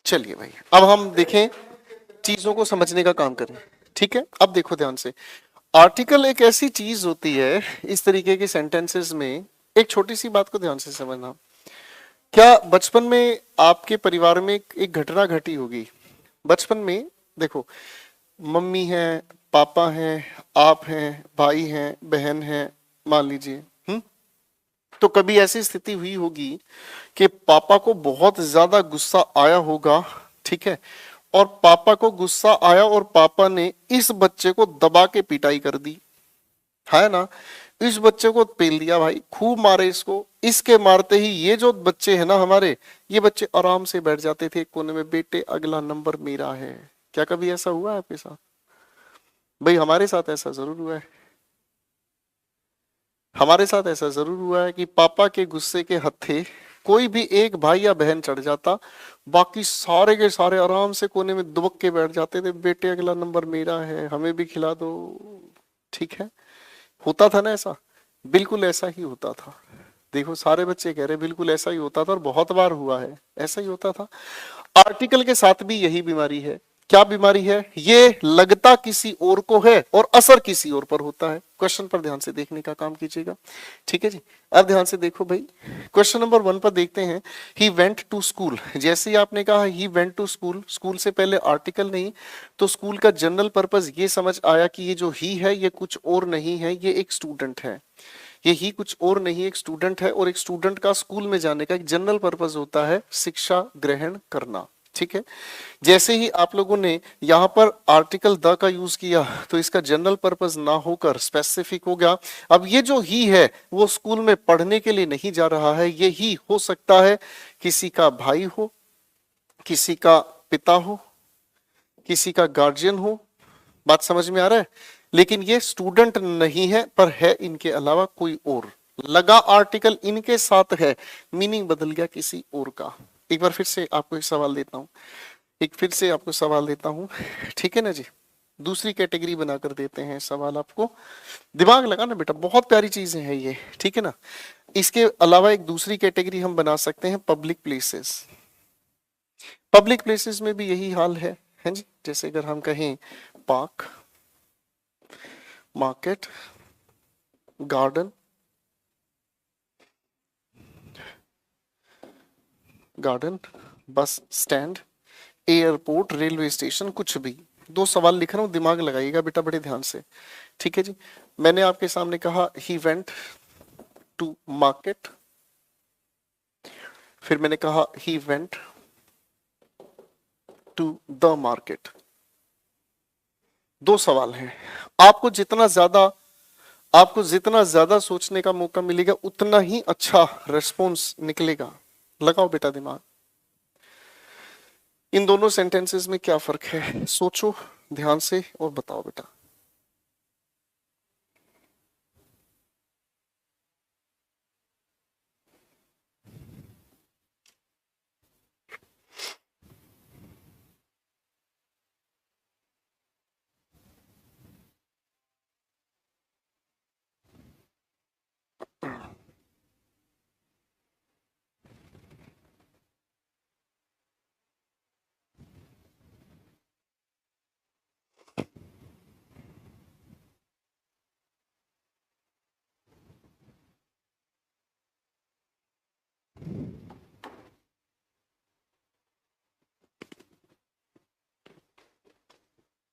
Speaker 1: चलिए भाई, अब हम देखें, चीजों को समझने का काम करें। ठीक है, अब देखो ध्यान से। आर्टिकल एक ऐसी चीज होती है इस तरीके के सेंटेंसेस में, एक छोटी सी बात को ध्यान से समझना। क्या बचपन में आपके परिवार में एक घटना घटी होगी? बचपन में देखो, मम्मी है, पापा हैं, आप हैं, भाई हैं, बहन है, मान लीजिए। तो कभी ऐसी स्थिति हुई होगी कि पापा को बहुत ज्यादा गुस्सा आया होगा, ठीक है, और पापा को गुस्सा आया और पापा ने इस बच्चे को दबा के पिटाई कर दी, है ना? इस बच्चे को पेल दिया भाई, खूब मारे इसको। इसके मारते ही ये जो बच्चे हैं ना हमारे, ये बच्चे आराम से बैठ जाते थे कोने में, बेटे अगला नंबर मेरा है। क्या कभी ऐसा हुआ है आपके साथ? भाई हमारे साथ ऐसा जरूर हुआ है। हमारे साथ ऐसा जरूर हुआ है कि पापा के गुस्से के हत्थे कोई भी एक भाई या बहन चढ़ जाता, बाकी सारे के सारे आराम से कोने में दुबक के बैठ जाते थे, बेटे अगला नंबर मेरा है, हमें भी खिला दो। ठीक है, होता था ना ऐसा? बिल्कुल ऐसा ही होता था। देखो सारे बच्चे कह रहे बिल्कुल ऐसा ही होता था, और बहुत बार हुआ है, ऐसा ही होता था। आर्टिकल के साथ भी यही बीमारी है। क्या बीमारी है? ये लगता किसी और को है और असर किसी और पर होता है। क्वेश्चन पर ध्यान से देखने का काम कीजिएगा, ठीक है जी। अब ध्यान से देखो भाई, क्वेश्चन नंबर 1 पर देखते हैं। ही वेंट टू स्कूल, जैसे ही आपने कहा he went to school, school से पहले आर्टिकल नहीं, तो स्कूल का जनरल पर्पस ये समझ आया कि ये जो ही है ये कुछ और नहीं है, ये एक स्टूडेंट है। ये ही कुछ और नहीं, एक स्टूडेंट है, और एक स्टूडेंट का स्कूल में जाने का एक जनरल पर्पस होता है शिक्षा ग्रहण करना। ठीक है, जैसे ही आप लोगों ने यहां पर आर्टिकल द का यूज किया, तो इसका जनरल पर्पस ना होकर स्पेसिफिक हो गया। अब ये जो ही है वो स्कूल में पढ़ने के लिए नहीं जा रहा है, ये ही हो सकता है किसी का भाई हो, किसी का पिता हो, किसी का गार्जियन हो। बात समझ में आ रहा है? लेकिन ये स्टूडेंट नहीं है, पर है इनके अलावा कोई और। लगा आर्टिकल इनके साथ है, मीनिंग बदल गया किसी और का। एक बार फिर से आपको एक सवाल देता हूं, ठीक है ना जी? दूसरी कैटेगरी बनाकर देते हैं सवाल आपको। दिमाग लगाना बेटा, बहुत प्यारी चीजें हैं ये, ठीक है ना? इसके अलावा एक दूसरी कैटेगरी हम बना सकते हैं, पब्लिक प्लेसेस। पब्लिक प्लेसेस में भी यही हाल है जी। जैसे अगर हम कहें park, market, garden, bus stand, airport, railway station, कुछ भी। दो सवाल लिख रहा हूं, दिमाग लगाइएगा बेटा बड़े ध्यान से, ठीक है जी। मैंने आपके सामने कहा ही वेंट टू मार्केट, फिर मैंने कहा he went to the market. दो सवाल हैं। आपको जितना ज्यादा आपको जितना ज्यादा सोचने का मौका मिलेगा, उतना ही अच्छा रेस्पॉन्स निकलेगा। लगाओ बेटा दिमाग। इन दोनों सेंटेंसेस में क्या फर्क है? सोचो ध्यान से और बताओ बेटा।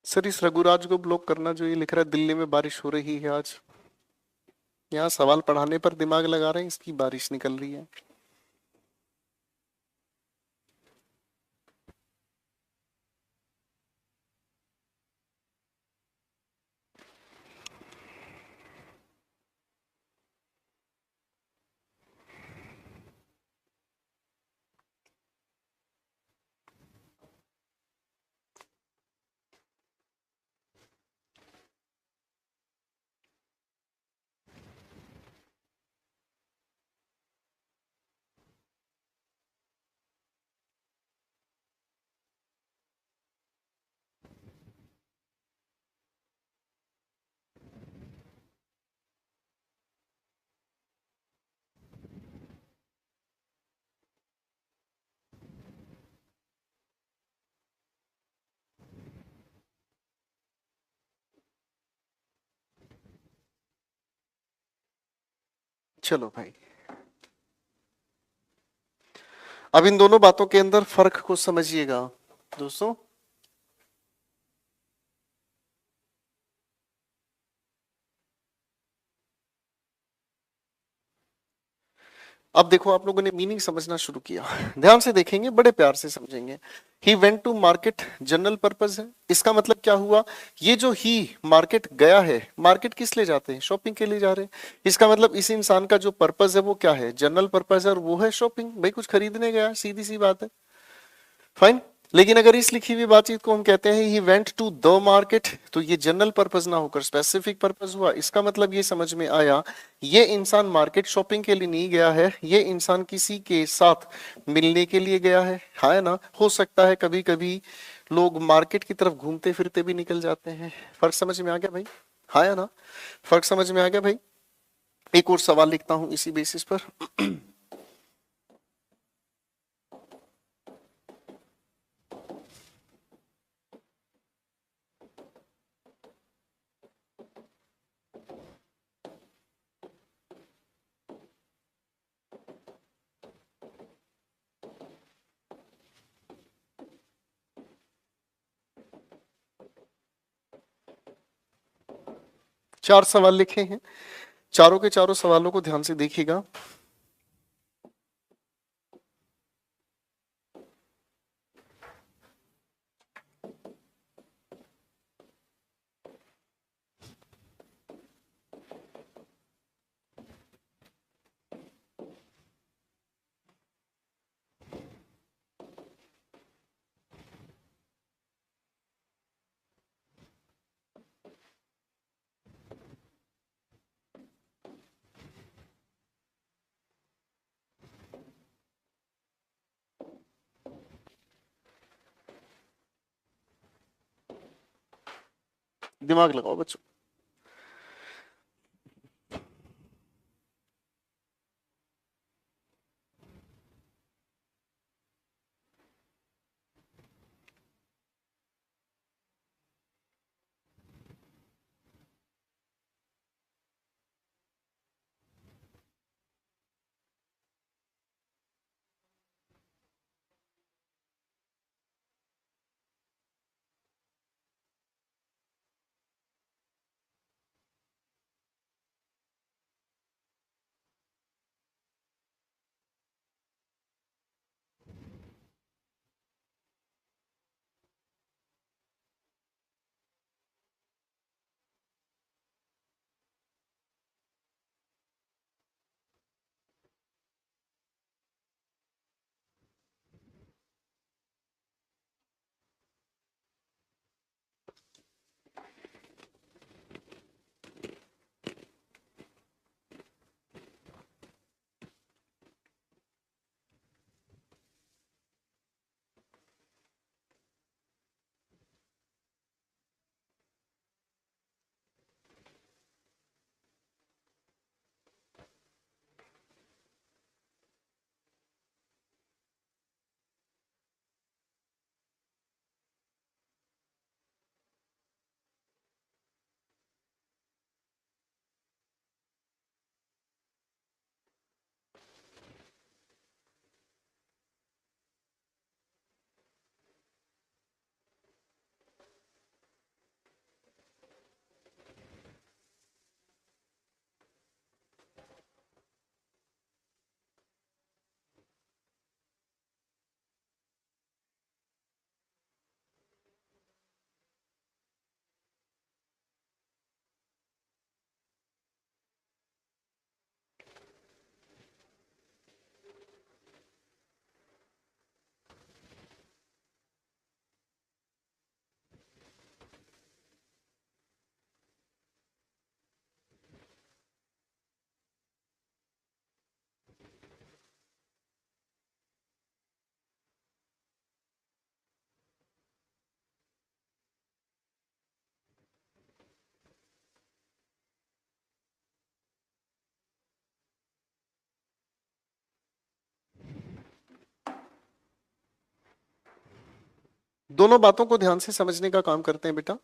Speaker 1: सर इस रघुराज को ब्लॉक करना, जो ये लिख रहा है दिल्ली में बारिश हो रही है आज। यहाँ सवाल पढ़ाने पर दिमाग लगा रहे हैं, इसकी बारिश निकल रही है। चलो भाई, अब इन दोनों बातों के अंदर फर्क को समझिएगा दोस्तों। अब देखो, आप लोगों ने मीनिंग समझना शुरू किया, ध्यान से देखेंगे, बड़े प्यार से समझेंगे। He went to market general purpose है, इसका मतलब क्या हुआ? ये जो ही मार्केट गया है, मार्केट किस लिए जाते हैं? शॉपिंग के लिए जा रहे हैं। इसका मतलब इस इंसान का जो पर्पज है वो क्या है? जनरल पर्पज है, और वो है शॉपिंग। भाई कुछ खरीदने गया, सीधी सी बात है। फाइन। लेकिन अगर इस लिखी हुई बातचीत को हम कहते हैं he went to the market, तो ये जनरल पर्पस ना होकर स्पेसिफिक पर्पस हुआ। इसका मतलब ये समझ में आया, ये इंसान मार्केट शॉपिंग के लिए नहीं गया है, ये इंसान किसी के साथ मिलने के लिए गया है। हाँ, है ना? हो सकता है कभी कभी लोग मार्केट की तरफ घूमते फिरते भी निकल जाते हैं। फर्क समझ में आ गया भाई? हाँ या ना? फर्क समझ में आ गया भाई? एक और सवाल लिखता हूं इसी बेसिस पर। 4 सवाल लिखे हैं, चारों के चारों सवालों को ध्यान से देखिएगा। दिमाग लगाओ बच्चों। दोनों बातों को ध्यान से समझने का काम करते हैं बेटा।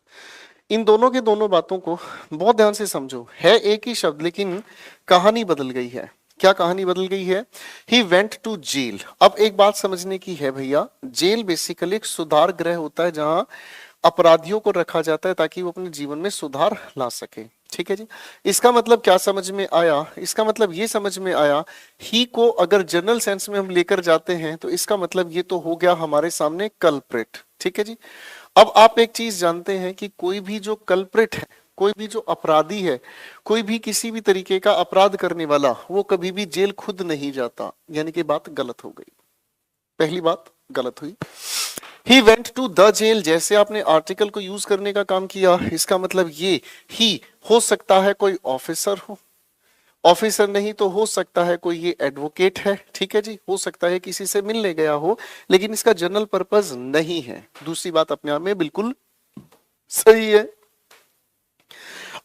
Speaker 1: इन दोनों के दोनों बातों को बहुत ध्यान से समझो। है एक ही शब्द लेकिन कहानी बदल गई है। क्या कहानी बदल गई है? He went to jail. अब एक बात समझने की है भैया, जेल बेसिकली एक सुधार गृह होता है जहां अपराधियों को रखा जाता है ताकि वो अपने जीवन में सुधार ला सके। ठीक है जी। इसका मतलब क्या समझ में आया? इसका मतलब ये समझ में आया, ही को अगर जनरल सेंस में हम लेकर जाते हैं तो इसका मतलब ये तो हो गया हमारे सामने कल्प्रिट। ठीक है जी। अब आप एक चीज जानते हैं कि कोई भी जो कल्प्रिट है, कोई भी जो अपराधी है, कोई भी किसी भी तरीके का अपराध करने वाला, वो कभी भी जेल खुद नहीं जाता। यानी कि बात गलत हो गई। पहली बात गलत हुई। He went to the jail, जैसे आपने आर्टिकल को यूज करने का काम किया, इसका मतलब ये ही हो सकता है कोई ऑफिसर हो, ऑफिसर नहीं तो हो सकता है कोई ये एडवोकेट है। ठीक है जी। हो सकता है किसी से मिलने गया हो, लेकिन इसका जनरल पर्पस नहीं है। दूसरी बात अपने आप में बिल्कुल सही है।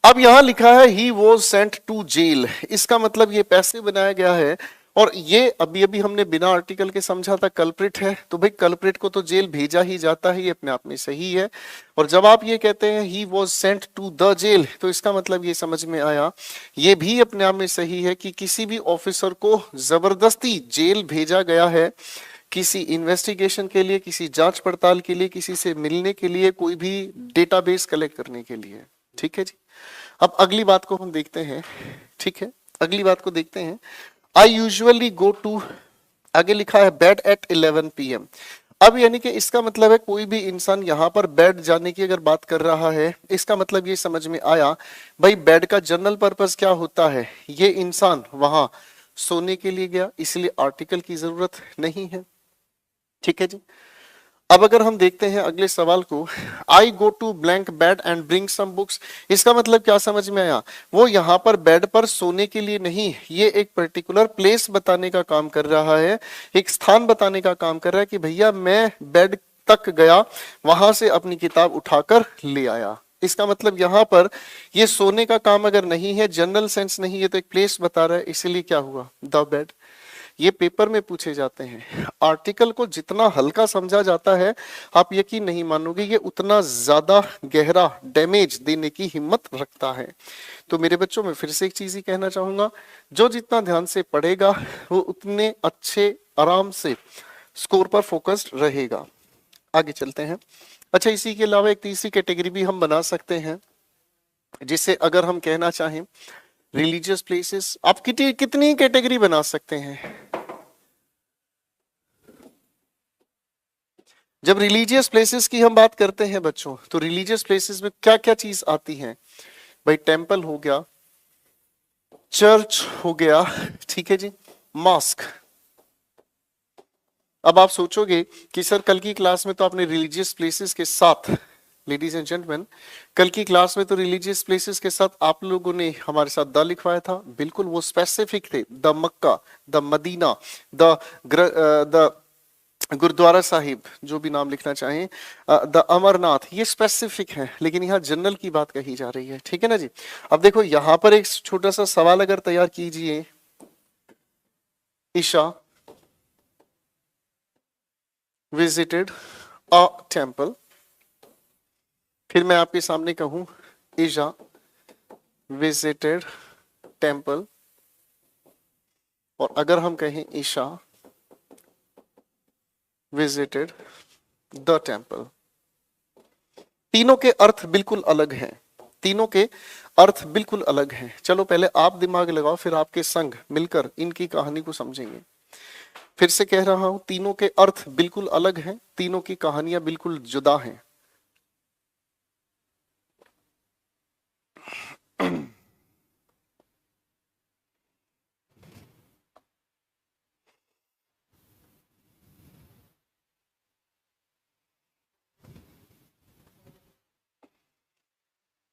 Speaker 1: अब यहां लिखा है he was sent to jail, इसका मतलब ये पैसे बनाया गया है। और ये अभी अभी हमने बिना आर्टिकल के समझा था कल्प्रिट है, तो भाई कल्प्रिट को तो जेल भेजा ही जाता है, ये अपने आप में सही है। और जब आप ये कहते हैं he was sent to the jail, तो इसका मतलब ये समझ में आया, ये भी अपने आप में सही है कि किसी भी ऑफिसर को जबरदस्ती जेल भेजा गया है किसी इन्वेस्टिगेशन के लिए, किसी जांच पड़ताल के लिए, किसी से मिलने के लिए, कोई भी डेटाबेस कलेक्ट करने के लिए। ठीक है जी। अब अगली बात को हम देखते हैं। ठीक है, अगली बात को देखते हैं। आई यूजुअली गो टू, आगे लिखा है बेड एट 11 PM। अब यानी कि इसका मतलब है कोई भी इंसान यहां पर बेड जाने की अगर बात कर रहा है, इसका मतलब ये समझ में आया भाई बेड का जनरल पर्पस क्या होता है, ये इंसान वहां सोने के लिए गया, इसलिए आर्टिकल की जरूरत नहीं है। ठीक है जी। अब अगर हम देखते हैं अगले सवाल को, I go to blank bed and bring some books, इसका मतलब क्या समझ में आया? वो यहां पर बेड पर सोने के लिए नहीं, ये एक पर्टिकुलर प्लेस बताने का काम कर रहा है, एक स्थान बताने का काम कर रहा है कि भैया मैं बेड तक गया, वहां से अपनी किताब उठाकर ले आया। इसका मतलब यहां पर ये सोने का काम अगर नहीं है, जनरल सेंस नहीं है, तो एक प्लेस बता रहा है, इसीलिए क्या हुआ द बेड। ये पेपर में पूछे जाते हैं। आर्टिकल को जितना हल्का समझा जाता है, आप यकीन नहीं मानोगे, ये उतना ज्यादा गहरा डैमेज देने की हिम्मत रखता है। तो मेरे बच्चों में फिर से एक चीज ही कहना चाहूंगा, जो जितना ध्यान से पढ़ेगा वो उतने अच्छे आराम से स्कोर पर फोकस्ड रहेगा। आगे चलते हैं। अच्छा, इसी के अलावा एक तीसरी कैटेगरी भी हम बना सकते हैं, जिसे अगर हम कहना चाहें रिलीजियस प्लेसेस। आप कितनी कैटेगरी बना सकते हैं? जब रिलीजियस प्लेसेस की हम बात करते हैं बच्चों, तो रिलीजियस प्लेसेस में क्या क्या चीज आती है? भाई टेंपल हो गया, चर्च हो गया, ठीक है जी, मॉस्क। अब आप सोचोगे कि सर कल की क्लास में तो आपने रिलीजियस प्लेसेस के साथ, लेडीज एंड जेंटलमैन, कल की क्लास में तो रिलीजियस प्लेसेस के साथ आप लोगों ने हमारे साथ द लिखवाया था। बिल्कुल वो स्पेसिफिक थे, the Mecca, the Medina, the Gurudwara Sahib, जो भी नाम लिखना चाहें, द अमरनाथ, ये स्पेसिफिक है, लेकिन यहाँ जनरल की बात कही जा रही है। ठीक है ना जी। अब देखो यहाँ पर एक छोटा सा सवाल अगर तैयार कीजिए, ईशा विजिटेड अ टेम्पल, फिर मैं आपके सामने कहूं ईशा विजिटेड टेम्पल, और अगर हम कहें ईशा विजिटेड द टेम्पल, तीनों के अर्थ बिल्कुल अलग हैं। तीनों के अर्थ बिल्कुल अलग हैं। चलो पहले आप दिमाग लगाओ, फिर आपके संग मिलकर इनकी कहानी को समझेंगे। फिर से कह रहा हूं, तीनों के अर्थ बिल्कुल अलग हैं, तीनों की कहानियां बिल्कुल जुदा हैं।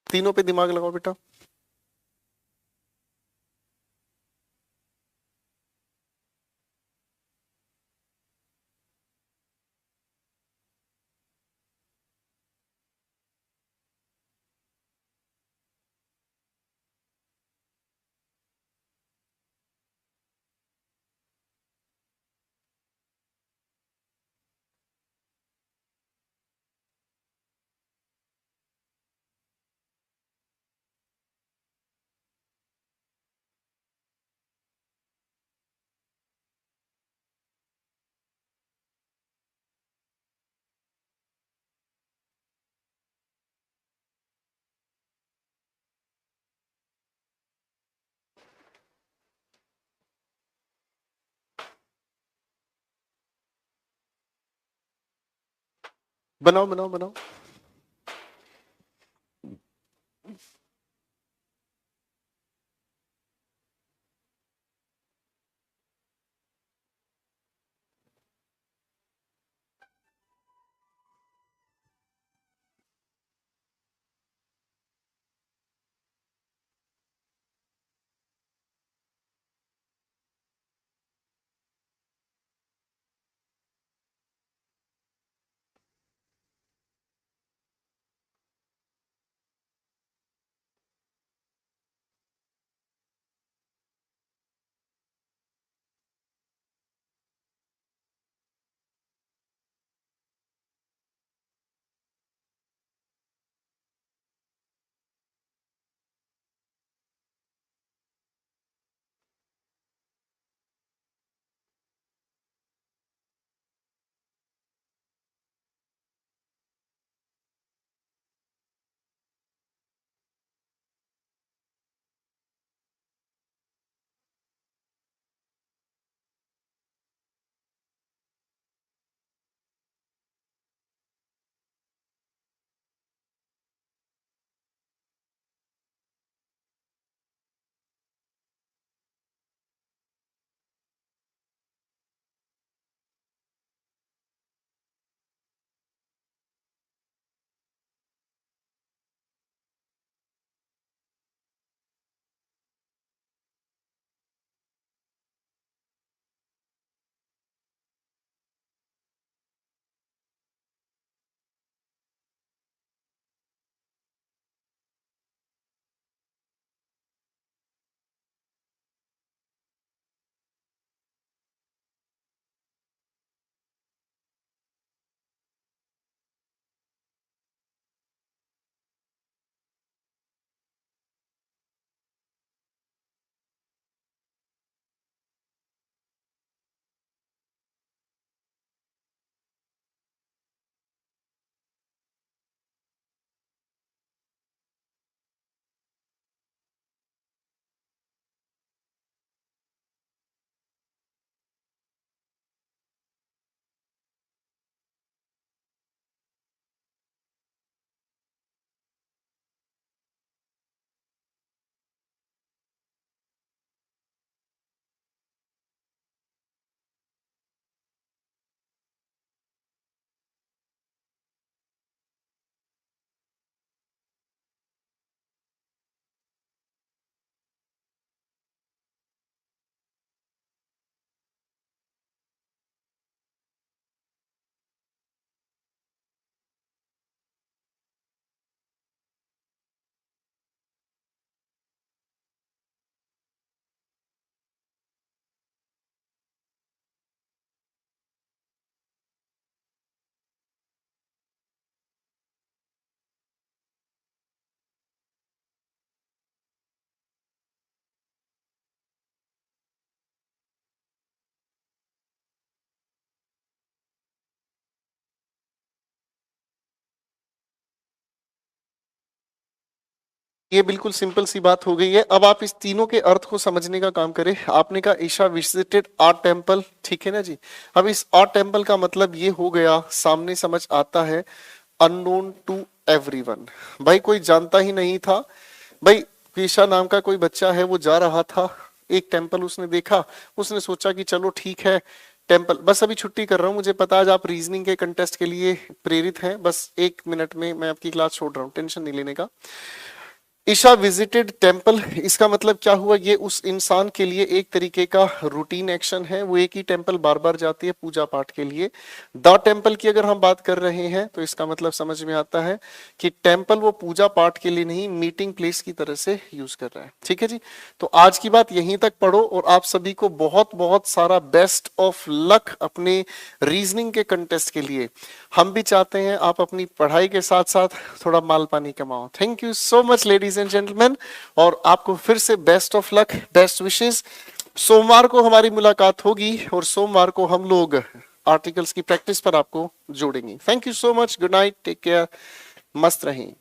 Speaker 1: तीनों पे दिमाग लगाओ बेटा। बनाओ बनाओ बनाओ। ये बिल्कुल सिंपल सी बात हो गई है। अब आप इस तीनों के अर्थ को समझने का काम करें। आपने कहा ईशा विजिटेड आर्ट टेम्पल, ठीक है ना जी। अब इस आर्ट टेम्पल का मतलब ये हो गया, सामने समझ आता है, अननोन टू एवरीवन। भाई कोई जानता ही नहीं था। भाई ईशा नाम का कोई बच्चा है, वो जा रहा था, एक टेम्पल उसने देखा, उसने सोचा कि चलो ठीक है टेम्पल। बस अभी छुट्टी कर रहा हूँ, मुझे पता है आज आप रीजनिंग के कंटेस्ट के लिए प्रेरित हैं, बस 1 मिनट में मैं आपकी क्लास छोड़ रहा हूँ, टेंशन नहीं लेने का। ईशा विजिटेड टेम्पल, इसका मतलब क्या हुआ, ये उस इंसान के लिए एक तरीके का रूटीन एक्शन है, वो एक ही टेम्पल बार बार जाती है पूजा पाठ के लिए। द टेम्पल की अगर हम बात कर रहे हैं तो इसका मतलब समझ में आता है कि टेम्पल वो पूजा पाठ के लिए नहीं, मीटिंग प्लेस की तरह से यूज कर रहा है। ठीक है जी, तो आज की बात यहीं तक पढ़ो और आप सभी को बहुत बहुत सारा बेस्ट ऑफ लक अपने रीजनिंग के कंटेस्ट के लिए। हम भी चाहते हैं आप अपनी पढ़ाई के साथ साथ थोड़ा माल पानी कमाओ। Thank you so much ladies and gentleman, और आपको फिर से best of luck, best wishes. सोमवार को हमारी मुलाकात होगी और सोमवार को हम लोग आर्टिकल्स की प्रैक्टिस पर आपको जोड़ेंगे। Thank you so much, good night, take care, मस्त रहें।